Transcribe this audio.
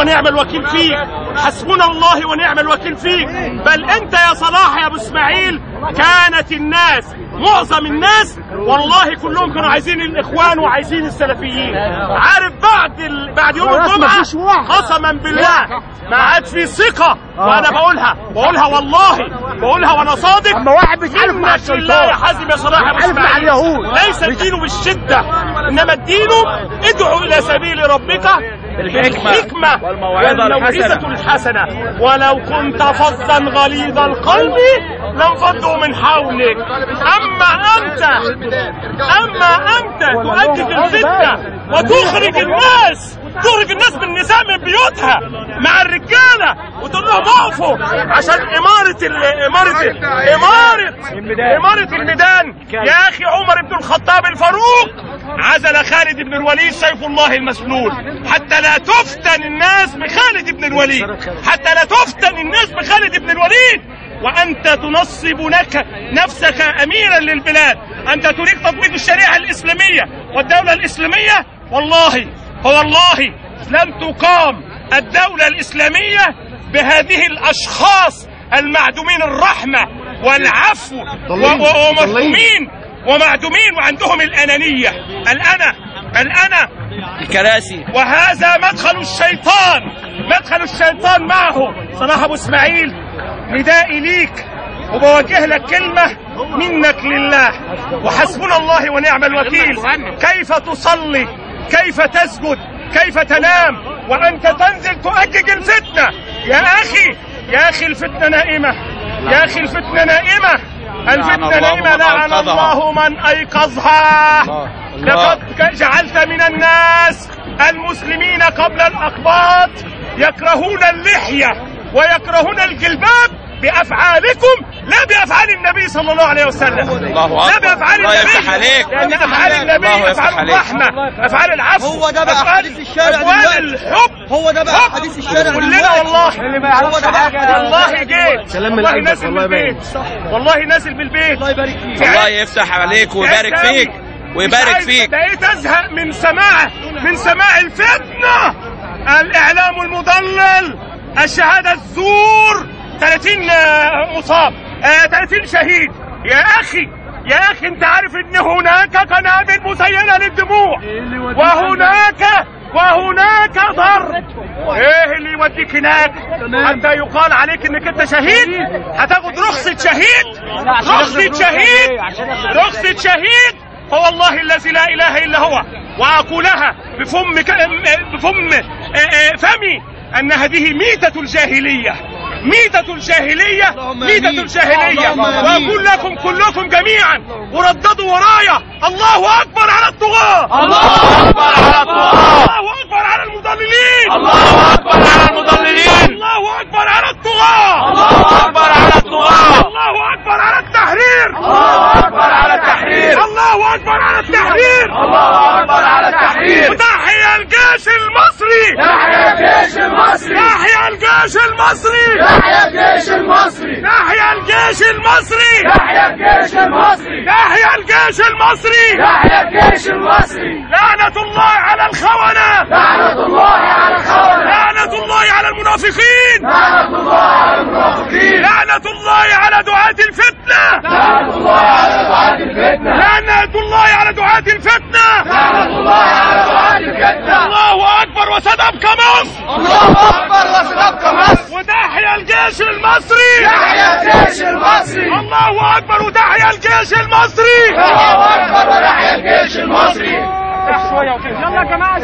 ونعم الوكيل فيك، حسبنا الله ونعم الوكيل فيك. بل انت يا صلاح يا ابو اسماعيل كانت الناس معظم الناس والله كلهم كانوا عايزين الاخوان وعايزين السلفيين. عارف بعد يوم الجمعه قسما بالله ما عاد في ثقه، وانا بقولها والله بقولها وانا صادق. اما واحد بيتعرف مع الشيطان لا يا حازم يا صلاح يا ابو اسماعيل، ليس الدين بالشده انما الدين ادعو الى سبيل ربك بالحكمة والموعظة الحسنة ولو كنت فظا غليظ القلب لانفضوا من حولك. أما أنت تؤجج الفتنة وتخرج الناس بالنساء من بيوتها مع الرجالة وتقول لهم اقفوا عشان إمارة الميدان. يا أخي عمر بن الخطاب الفاروق عزل خالد بن الوليد سيف الله المسلول حتى لا تفتن الناس بخالد بن الوليد، وأنت تنصب نفسك أميرا للبلاد. أنت تريد تطبيق الشريعة الإسلامية والدولة الإسلامية. والله لن تقام الدولة الإسلامية بهذه الأشخاص المعدومين الرحمة والعفو ومعدومين وعندهم الأنانية الأنا الكراسي. وهذا مدخل الشيطان معه. صلاح أبو إسماعيل ندائي ليك وبوجه لك كلمة منك لله، وحسبنا الله ونعم الوكيل. كيف تصلي، كيف تسجد، كيف تنام وأنت تنزل تؤجج الفتنة؟ يا أخي الفتنة نائمة، الفتنة نائمة. لعن الله من أيقظها. لقد جعلت من الناس المسلمين قبل الأقباط يكرهون اللحية ويكرهون الجلباب بأفعالكم لا بأفعال النبي صلى الله عليه وسلم. لا بأفعال النبي، لأن أفعال النبي أفعال الرحمة، أفعال العفو، هو ده بقى حديث الشارع أفعال الحب. هو ده بقى حديث الشارع كلنا والله جيت والله نازل بالبيت. الله يفتح عليك ويبارك فيك بقيت أزهق من سماع الفتنة، الإعلام المضلل، الشهادة الزور، 30 مصاب، 30 شهيد. يا أخي أنت عارف إن هناك قنابل مسيلة للدموع وهناك ضرب. إيه اللي يوديك هناك حتى يقال عليك إنك أنت شهيد؟ هتاخد رخصة شهيد. فوالله الذي لا إله إلا هو وأقولها بفمي أن هذه ميتة الجاهلية. وأقول لكم كلكم جميعا ورددوا ورايا: الله أكبر على الطغاة، الله أكبر على الطغاة، الله أكبر على المضللين، الله أكبر على المضللين، الله أكبر على الطغاة، الله أكبر على الطغاة، الله أكبر على التحرير، الله أكبر على التحرير، الله أكبر على التحرير، الله أكبر على التحرير. وتحيا الجيش المصري، تحيا الجيش المصري، تحيا الجيش المصري، تحيا الجيش المصري، تحيا الجيش المصري، تحيا الجيش المصري، تحيا الجيش المصري، تحيا الجيش المصري. لعنة الله على الخونة، لعنة الله على الخونة، لعنة الله على المنافقين، لعنة الله على المنافقين، لعنة الله على دعاة الفتنة، لعنة الله على دعاة الفتنة، لعنة الله على دعاة الفتنة، لعنة الله على دعاة الفتنة. الله أكبر وستبقى مصر، الله أكبر وستبقى مصر. وتحيا الجيش المصري، تحيا الجيش المصري، الله أكبر وتحيا الجيش المصري، الله أكبر وتحيا الجيش المصري. يلا يا جماعة.